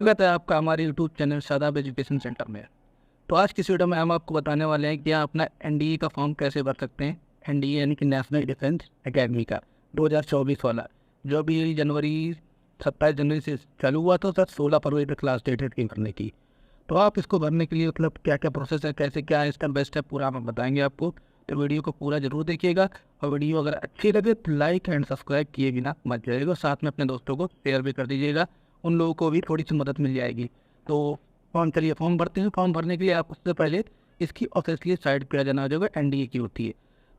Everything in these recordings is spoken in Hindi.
स्वागत है आपका हमारे YouTube channel Shadab education centre में। तो आज की इस वीडियो में हम आपको बताने वाले हैं कि आप अपना एनडीए का फॉर्म कैसे भर सकते हैं। एनडीए यानी कि नेशनल डिफेंस एकेडमी का 2024 वाला, जो भी जनवरी 27 जनवरी से चालू हुआ था, सर 16 फरवरी तक लास्ट डेट है इसकी भरने की। तो आप इसको भरने के लिए मतलब क्या क्या प्रोसेस है, कैसे क्या है, स्टेप बाय स्टेप पूरा हम बताएंगे आपको। तो वीडियो को पूरा जरूर देखिएगा, और वीडियो अगर अच्छी लगे तो लाइक एंड सब्सक्राइब किए बिना मत जाइएगा। साथ में अपने दोस्तों को शेयर भी कर दीजिएगा, उन लोगों को भी थोड़ी सी मदद मिल जाएगी। तो चलिए फॉर्म भरते हैं। फॉर्म भरने के लिए आप उससे पहले इसकी ऑफिशियली साइट पर आ जाना, जो एनडीए की होती है।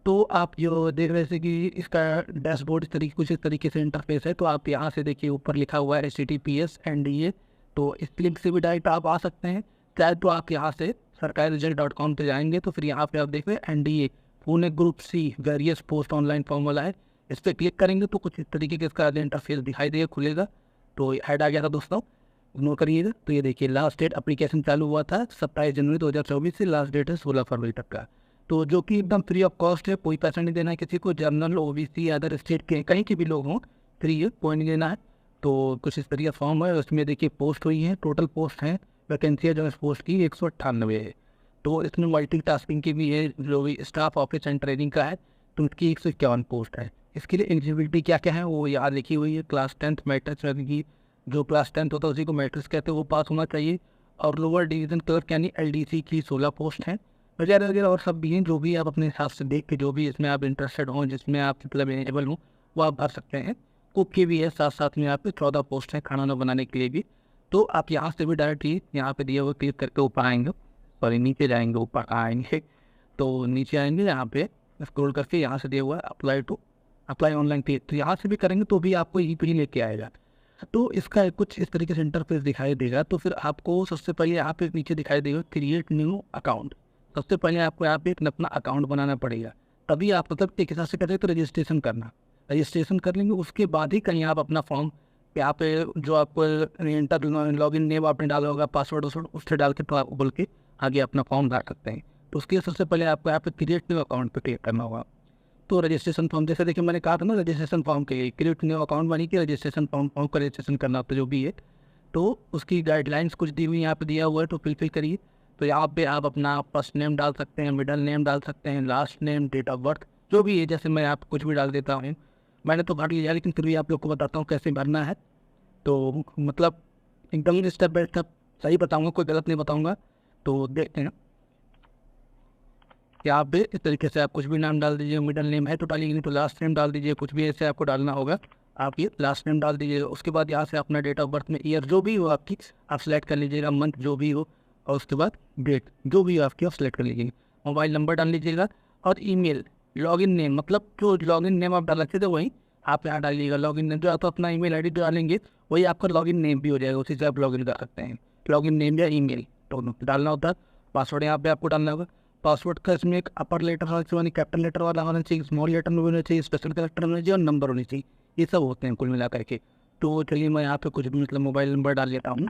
तो आप जो देख रहे थे कि इसका डैशबोर्ड इस तरीके कुछ इस तरीके से इंटरफेस है। तो आप यहाँ से देखिए, ऊपर लिखा हुआ है HTTPS NDA। तो इस लिंक से भी डायरेक्ट आप आ सकते हैं। चाहे तो आप यहाँ से sarkari.com पे जाएंगे, तो फिर यहाँ पे आप देख रहे हैं NDA Pune group C various post online form वाला है। इस पर क्लिक करेंगे तो कुछ इस तरीके के इसका इंटरफेस दिखाई देगा, खुलेगा। तो हेड आ गया था दोस्तों, इग्नोर करिएगा। तो ये देखिए, लास्ट डेट एप्लीकेशन चालू हुआ था 27 जनवरी 2024 से, लास्ट डेट है 16 फरवरी तक का। तो जो कि एकदम फ्री ऑफ कॉस्ट है, कोई पैसा नहीं देना है किसी को। जनरल OBC अदर स्टेट के कहीं के भी लोग हों, फ्री है, कोई नहीं देना है। तो कुछ इस तरीके का फॉर्म है। उसमें देखिए पोस्ट हुई है, टोटल पोस्ट है, वैकेंसी है जो इस पोस्ट की 198 है। तो इसमें मल्टी टास्किंग की भी है, जो भी स्टाफ ऑफिस एंड ट्रेनिंग का है, तो उसकी 151 पोस्ट है। इसके लिए एलिजिबिलिटी क्या क्या है वो यहाँ लिखी हुई है। क्लास 10th मैट्रिक्स, यानी कि जो क्लास 10th होता है उसी को मैट्रिक्स कहते हैं, वो पास होना चाहिए। और लोअर डिवीजन क्लर्क यानी LDC की 16 पोस्ट हैं, वगैरह वगैरह और सब भी हैं। जो भी आप अपने हिसाब से देख के, जो भी इसमें आप इंटरेस्टेड हों, जिसमें आप मतलब एलिजिबल हों, वो आप भर सकते हैं। कुक की भी है, साथ साथ में यहाँ पे 14 पोस्ट हैं खाना ना बनाने के लिए भी। तो आप यहाँ से भी डायरेक्ट ही यहाँ पे दिए हुए क्लिक करके ऊपर आएंगे, सॉरी नीचे जाएंगे, ऊपर आएंगे। तो नीचे आएंगे, यहाँ पे स्क्रॉल करके यहाँ से दिया हुआ है अप्लाई ऑनलाइन पे। तो यहाँ से भी करेंगे तो भी आपको यहीं पे ही लेके आएगा। तो इसका कुछ इस तरीके से इंटरफेस दिखाई देगा। तो फिर आपको सबसे पहले यहाँ पे नीचे दिखाई देगा क्रिएट न्यू अकाउंट। सबसे पहले आपको यहाँ पे एक अपना अकाउंट बनाना पड़ेगा, तभी आप मतलब एक हिसाब से करें तो रजिस्ट्रेशन करना। रजिस्ट्रेशन कर लेंगे, उसके बाद ही कहीं आप अपना फॉर्म यहाँ पे जो आपको इंटर लॉगिन नेम आपने डाला होगा, पासवर्ड वासवर्ड उससे डाल के तो आप बोल के आगे अपना फॉर्म भर सकते हैं। तो उसके लिए सबसे पहले आपको यहाँ पे क्रिएट न्यू अकाउंट पे क्लिक करना होगा। तो रजिस्ट्रेशन फॉर्म, जैसे देखिए मैंने कहा था ना, रजिस्ट्रेशन फॉर्म के लिए क्रिएट न्यू अकाउंट बनी कि रजिस्ट्रेशन फॉर्म का रजिस्ट्रेशन करना होता है जो भी है। तो उसकी गाइडलाइंस कुछ दी हुई यहाँ पे दिया हुआ है, तो फिल करिए। तो यहाँ पे आप अपना फर्स्ट नेम डाल सकते हैं, मिडल नेम डाल सकते हैं, last name, date of birth, जो भी है। जैसे मैं आप कुछ भी डाल देता हूँ, मैंने तो भर लिया, लेकिन फिर भी आप लोग को बताता हूँ कैसे भरना है। तो मतलब एकदम स्टेप बाय स्टेप सही बताऊँगा, कोई गलत नहीं बताऊँगा। तो देखते हैं। यहाँ पे इस तरीके से आप कुछ भी नाम डाल दीजिए, मिडल नेम है तो डालिए, नहीं तो लास्ट नेम डाल दीजिए, कुछ भी ऐसे आपको डालना होगा। आप ये लास्ट नेम डाल दीजिएगा। उसके बाद यहाँ से अपना डेट ऑफ बर्थ में ईयर जो भी हो आपकी, आप सेलेक्ट कर लीजिएगा, मंथ जो भी हो। और उसके बाद डेट जो भी हो आपकी, आप सेलेक्ट कर लीजिएगा। मोबाइल नंबर डाल लीजिएगा, और ईमेल, लॉगिन नेम, मतलब जो लॉगिन नेम आप डाल रखे थे वही आप यहाँ डालिएगा। लॉगिन नेम जो आप अपना ईमेल आईडी डालेंगे, वही आपका लॉगिन नेम भी हो जाएगा, उसी से आप लॉगिन कर सकते हैं। लॉगिन नेम या ईमेल दोनों डालना होता है। पासवर्ड यहाँ पे आपको डालना होगा। पासवर्ड का इसमें एक अपर लेटर होना चाहिए, कैपिटल लेटर वाला होना चाहिए, स्मॉल लेटर में होना चाहिए, स्पेशल कैरेक्टर होना चाहिए, और नंबर होनी चाहिए। ये सब होते हैं कुल मिला करके। तो चलिए मैं यहाँ पे कुछ भी मतलब मोबाइल नंबर डाल लेता हूँ।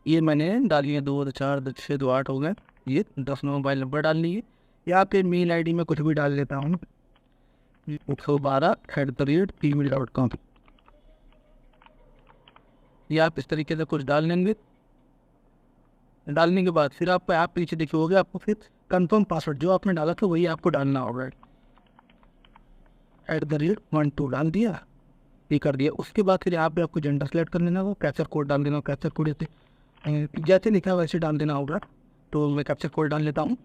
ये मैंने डाल लिए 2 4 6 2 8 हो गए, ये 10 मोबाइल नंबर डाल लिए। यहाँ पे मेल ID में कुछ भी डाल लेता हूँ, 112@gmail.com। ये आप इस तरीके से कुछ डाल लेंगे। डालने के बाद फिर आपको ऐप पीछे देखिए होगा, आपको फिर कंफर्म पासवर्ड जो आपने डाला था वही आपको डालना होगा। @12 डाल दिया, ये कर दिया। उसके बाद फिर यहाँ पे आपको जेंडर सेलेक्ट कर लेना होगा, कैप्चर कोड डाल देना होगा। कैप्चर कोड जैसे लिखा है वैसे डाल देना होगा। तो मैं कैप्चर कोड डाल लेता हूँ।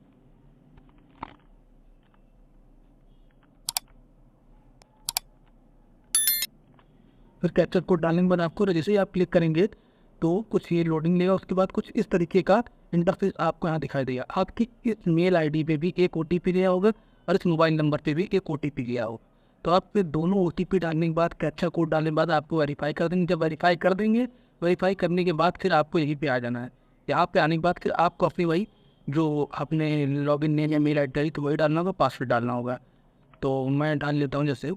फिर कैप्चर कोड डालने के बाद आपको जैसे ही आप क्लिक करेंगे तो कुछ ये लोडिंग लेगा। उसके बाद कुछ इस तरीके का इंटरफेस आपको यहाँ दिखाई देगा। आपकी इस मेल ID पे भी एक OTP गया होगा, और इस मोबाइल नंबर पे भी एक OTP गया होगा। तो आप फिर दोनों OTP डालने के बाद, कैप्चा कोड डालने के बाद आपको वेरीफाई कर देंगे। जब वेरीफाई कर देंगे, वेरीफाई करने के बाद फिर आपको यहीं पे आ जाना है। यहाँ पे आने के बाद फिर आपको अपनी वही जो आपने लॉगिन नेम या मेल ID डाली तो वही डालना होगा, पासवर्ड डालना होगा। तो मैं डाल लेता हूँ, जैसे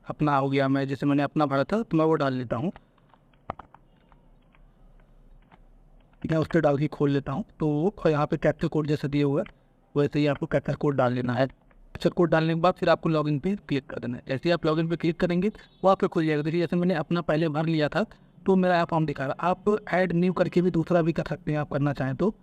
अपना हो गया, मैं जैसे मैंने अपना भरा था तो मैं वो डाल लेता हूँ। मैं उसके डाल के खोल लेता हूँ। तो यहाँ पे कैप्चर कोड जैसा दिया हुआ है वैसे ही आपको कैप्चर कोड डाल लेना है। कैप्चर कोड डालने के बाद फिर आपको लॉगिन पे क्लिक कर देना है। जैसे ही आप लॉगिन पे क्लिक करेंगे वो आपको खुल जाएगा। देखिए जैसे मैंने अपना पहले भर लिया था, तो मेरा यहाँ फॉर्म दिखा रहा है। आप ऐड न्यू करके भी दूसरा भी कर सकते हैं, आप करना चाहें तो।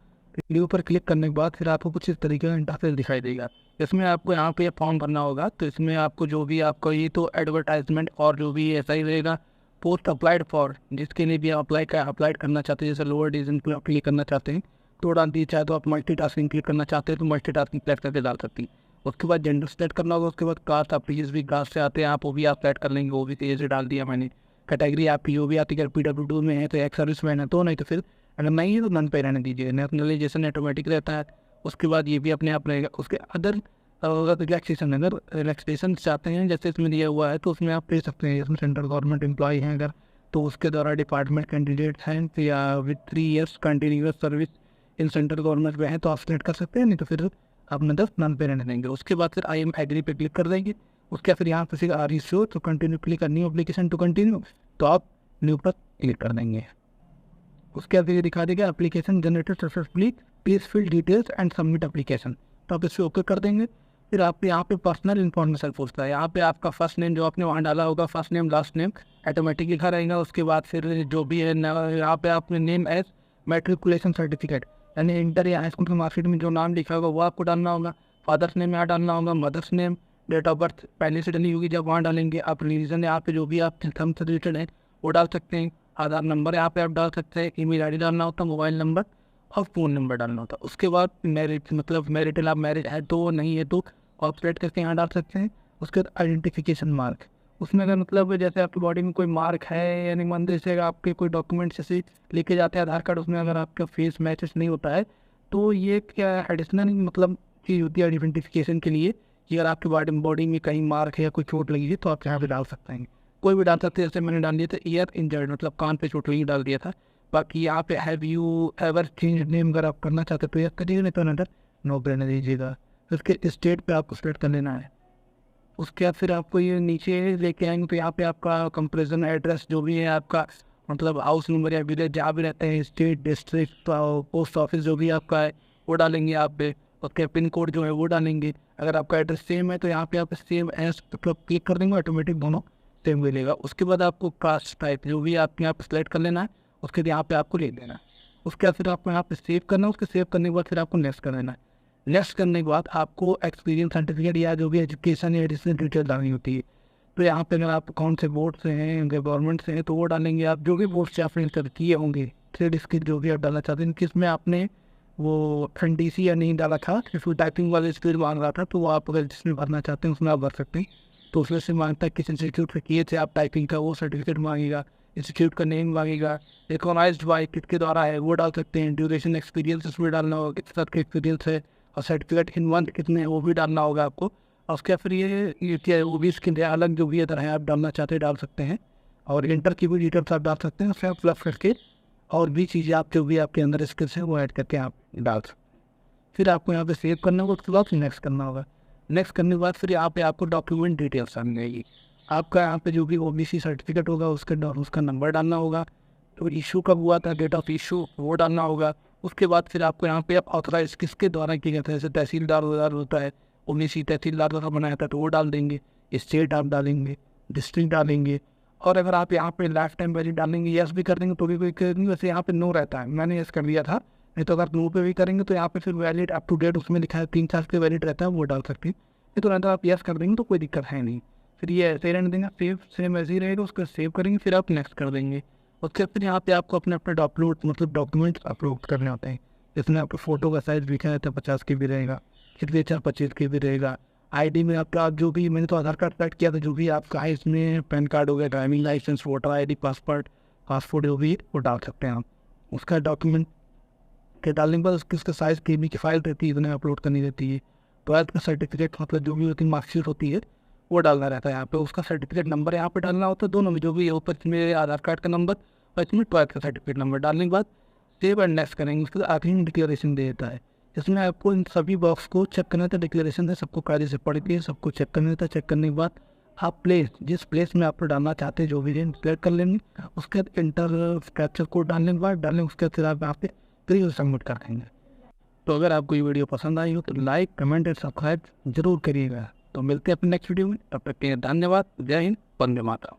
न्यू पर क्लिक करने के बाद फिर आपको कुछ इस तरीके का इंटरफेस दिखाई देगा। इसमें आपको यहाँ पे फॉर्म भरना होगा। तो इसमें आपको जो भी आपको ये तो एडवर्टाइजमेंट और जो भी ऐसा ही रहेगा। पोस्ट अप्लाइड फॉर, जिसके लिए भी अप्लाइड करना चाहते हैं, जैसे लोअर डिवीजन पर क्लिक करना चाहते हैं तो डाल दिए, चाहे तो आप मल्टीटास्किंग क्लिक करना चाहते हैं तो मल्टीटास्किंग सेलेक्ट करके डाल सकती हैं। उसके बाद जेंडर सेलेक्ट करना होगा। उसके बाद कास्ट, आप जिस भी कास्ट से आते हैं आप वो भी आप सेलेक्ट कर लेंगे, वो भी तेज़ से डाल दिया मैंने। कैटेगरी आपकी जो भी आती है, अगर PWD में है तो एक्स सर्विसमैन है तो, नहीं तो फिर अगर नहीं है तो नन पे रहने दीजिए। नेशनलाइजेशन ऑटोमेटिक रहता है। उसके बाद ये भी अपने आप रहेगा। उसके अदर रिलैक्सेशन, अगर रिलैक्सेशन चाहते हैं जैसे इसमें दिया हुआ है तो उसमें आप ले सकते हैं। इसमें सेंट्रल गवर्नमेंट एम्प्लॉय हैं अगर, तो उसके द्वारा डिपार्टमेंट कैंडिडेट हैं या with 3 years continuous service in central government में है तो आप सेलेक्ट कर सकते हैं, नहीं तो फिर आप मतलब नन पे रहने देंगे। उसके बाद फिर आई एम एग्री पे क्लिक कर देंगे। उसके बाद फिर यहाँ पे आर यू श्योर तो कंटिन्यू क्लिक कर, न्यू एप्लीकेशन टू कंटिन्यू, तो आप न्यू पर क्लिक कर देंगे। उसके बाद ये दिखा देगा application generated successfully, please fill details and submit application, तो आप इसे ओके कर देंगे। फिर आप यहाँ पे पर्सनल इन्फॉर्मेशन पूछता है। यहाँ पे आपका फर्स्ट नेम जो आपने वहाँ डाला होगा, first name last name automatic लिखा रहेगा। उसके बाद फिर जो भी है यहाँ पे आपने नेम एज मैट्रिकुलेशन सर्टिफिकेट, यानी इंटर या हाई स्कूल की मार्कशीट में जो नाम लिखा होगा वो आपको डालना होगा। फादर्स नेम यहाँ डालना होगा, mother's name, date of birth पहले से डली होगी जब वहाँ डालेंगे। आप रिलीजन यहाँ पे जो भी आप थंब से रिलेटेड है वो डाल सकते हैं। आधार नंबर यहाँ पे आप डाल सकते हैं। ईमेल आईडी डालना होता है, मोबाइल नंबर और फ़ोन नंबर डालना होता है। उसके बाद मैरिज, मतलब मैरिटल, आप मैरिज है तो नहीं है तो ऑपरेट करके यहाँ डाल सकते हैं। उसके बाद आइडेंटिफिकेशन मार्क, उसमें अगर मतलब जैसे आपकी बॉडी में कोई मार्क है, यानी मंदिर से आपके कोई डॉक्यूमेंट जैसे लेके जाते हैं आधार कार्ड, उसमें अगर आपका फेस मैचेस नहीं होता है तो ये क्या एडिशनल मतलब चीज़ होती है आइडेंटिफिकेशन के लिए, कि अगर आपके बॉडी में कहीं मार्क है या कोई चोट लगी है तो आप यहाँ पे डाल सकते हैं। कोई भी डाल सकते हैं। जैसे मैंने डाल दिया था ईयर इंजर्ड, मतलब कान पे चोट लगी, डाल दिया था। बाकी यहाँ पे have you ever change name अगर आप करना चाहते तो यस करिएगा, नहीं तो अनदर नो रहने दीजिएगा। उसके स्टेट पे आपको सेलेक्ट कर लेना है। उसके बाद फिर आपको ये नीचे लेके आएंगे तो यहाँ पे आपका कंपेरिजन एड्रेस जो भी है आपका, मतलब हाउस नंबर या विलेज जहाँ भी रहते हैं, स्टेट, डिस्ट्रिक्ट, पोस्ट ऑफिस जो भी आपका है वो डालेंगे आप पे। उसके पिन कोड जो है वो डालेंगे। अगर आपका एड्रेस सेम है तो यहाँ पे आप सेम एज मतलब क्लिक कर देंगे, ऑटोमेटिक दोनों सेम मिलेगा। उसके बाद आपको कास्ट टाइप जो भी आपके यहाँ पे सेलेक्ट कर लेना है, उसके बाद यहाँ पे आपको ले लेना है। उसके बाद फिर आपको यहाँ पे सेव करना है। उसके सेव करने के बाद फिर आपको नेक्स्ट कर देना है। नेक्स्ट करने के बाद आपको एक्सपीरियंस सर्टिफिकेट या जो भी एजुकेशन या एडिशनल डिटेल डालनी होती है। तो यहाँ पे अगर आप कौन से बोर्ड से हैं, गवर्नमेंट से हैं तो वो डालेंगे। आप जो भी बोर्ड से आपने इंटर किए होंगे, ट्रेड स्किल जो भी आप डालना चाहते हैं, किस में आपने वो NDC या नहीं डाला था, फिर टाइपिंग वाले स्किल मांग रहा था, तो वो आप अगर जिसमें भरना चाहते हैं उसमें आप भर सकते हैं। तो उसमें से मांगता है किस इंस्टीट्यूट से किए थे आप टाइपिंग का, वो सर्टिफिकेट मांगेगा। इंस्टीट्यूट का नेम मांगेगा। रिकॉग्नाइज्ड बाय किसके द्वारा है वो डाल सकते हैं। ड्यूरेशन एक्सपीरियंस उसमें डालना होगा, किस तरह का एक्सपीरियंस है, और सर्टिफिकेट इन मंथ कितने हैं वो भी डालना होगा आपको। और उसके फिर ये क्या वो भी स्किल है अलग, जो भी अगर है आप डालना चाहते हैं डाल सकते हैं। और इंटर की भी डिटेल्स आप डाल सकते हैं। उससे आप प्लस करके और भी चीज़ें आप जो भी आपके अंदर स्किल्स हैं वो ऐड करके आप डाल सकते हैं। फिर आपको यहाँ पे सेव करना होगा। उसके बाद नेक्स्ट करना होगा। नेक्स्ट करने के बाद फिर यहाँ पे आपको डॉक्यूमेंट डिटेल्स आनी जाएगी। आपका यहाँ पे जो भी OBC सर्टिफिकेट होगा उसका नंबर डालना होगा। तो इशू कब हुआ था, डेट ऑफ इशू वो डालना होगा। उसके बाद फिर आपको यहाँ पे आप ऑथराइज किसके द्वारा किया गया था, जैसे तहसीलदार होता है, OBC तहसीलदार द्वारा बनाया था तो वो डाल देंगे। स्टेट आप डालेंगे, डिस्ट्रिक्ट डालेंगे। और अगर आप यहाँ पे लाइफ टाइम वैलिड डालेंगे, यस भी कर देंगे तो भी कोई नहीं, वैसे यहाँ पे नो रहता है, मैंने यस कर दिया था। नहीं तो अगर नो पे भी करेंगे तो यहाँ पे फिर वैलिड अप टू डेट उसमें लिखा है 3 साल के वैलिड रहता है, वो डाल सकते हैं। नहीं तो नहीं तो आप यस कर देंगे तो कोई दिक्कत है नहीं। फिर ये ऐसे ही रहने देंगे, सेम ऐसे ही रहेगा। उसको सेव करेंगे, फिर आप नेक्स्ट कर देंगे। उसके फिर यहाँ पे आपको अपने डॉक्यूमेंट्स अपलोड करने होते हैं। इसमें आपको फ़ोटो का साइज़ लिखा रहता है 50 KB रहेगा, सिग्नेचर 25 KB रहेगा। ID में आपका जो भी, मैंने तो आधार कार्ड सेट किया था, जो भी आपका है इसमें पैन कार्ड हो गया, driving licence, voter ID, passport जो भी वो डाल सकते हैं आप। उसका डॉक्यूमेंट के डालने के बाद उसका साइज़ KB की फाइल रहती है, इतने अपलोड करनी रहती है। 12th का सर्टिफिकेट मतलब जो भी होती है मार्कशीट होती है वो डालना रहता है यहाँ पे। उसका सर्टिफिकेट नंबर यहाँ पे डालना होता है, दोनों में जो भी है, ऊपर इसमें आधार कार्ड का नंबर और इसमें 12th का सर्टिफिकेट नंबर डालने के बाद सेव एंड नेक्स्ट करेंगे। उसके बाद आखिरी में डिक्लेरेशन दे देता है। इसमें आपको इन सभी बॉक्स को चेक करना था। डिक्लेरेशन है, सबको कायदे से पढ़ के सबको चेक करना था। चेक करने के बाद आप जिस प्लेस में आप डालना चाहते हैं जो भी सिलेक्ट कर लेंगे। उसके बाद इंटर कैप्चर कोड डालने के बाद उसके बाद फिर आप यहाँ पे फिर सबमिट कर देंगे। तो अगर आपको ये वीडियो पसंद आई हो तो लाइक, कमेंट एंड सब्सक्राइब जरूर करिएगा। तो मिलते हैं अपने नेक्स्ट वीडियो में, तब तक के लिए धन्यवाद। जय हिंद, वंदे मातरम।